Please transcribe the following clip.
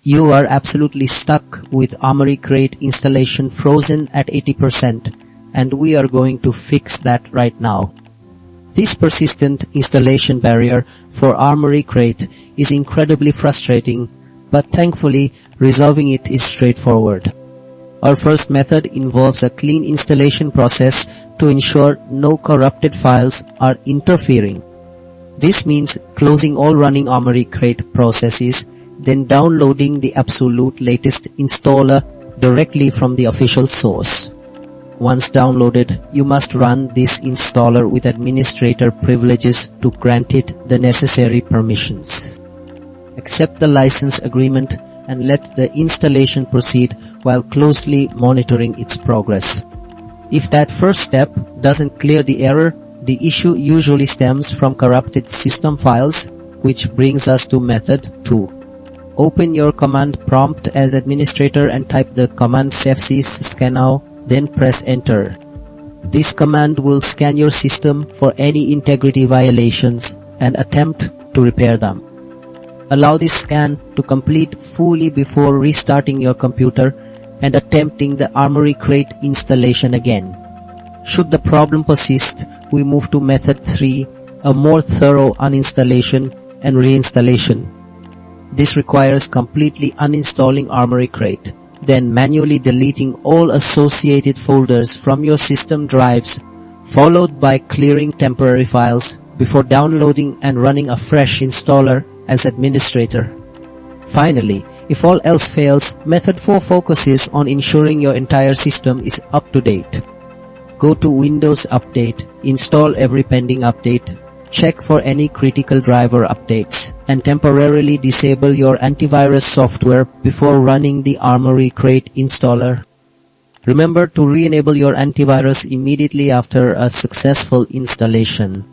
You are absolutely stuck with Armoury Crate installation frozen at 80%, and we are going to fix that right now. This persistent installation barrier for Armoury Crate is incredibly frustrating, but thankfully resolving it is straightforward. Our first method involves a clean installation process to ensure no corrupted files are interfering. This means closing all running Armoury Crate processes, then downloading the absolute latest installer directly from the official source. Once downloaded, you must run this installer with administrator privileges to grant it the necessary permissions. Accept the license agreement and let the installation proceed while closely monitoring its progress. If that first step doesn't clear the error, the issue usually stems from corrupted system files, which brings us to method 2. Open your command prompt as administrator and type the command cfsys scannow, then press enter. This command will scan your system for any integrity violations and attempt to repair them. Allow this scan to complete fully before restarting your computer and attempting the Armoury Crate installation again. Should the problem persist, we move to method 3, a more thorough uninstallation and reinstallation. This requires completely uninstalling Armoury Crate, then manually deleting all associated folders from your system drives, followed by clearing temporary files before downloading and running a fresh installer as administrator. Finally, if all else fails, method 4 focuses on ensuring your entire system is up to date. Go to Windows Update, install every pending update, check for any critical driver updates, and temporarily disable your antivirus software before running the Armoury Crate installer. Remember to re-enable your antivirus immediately after a successful installation.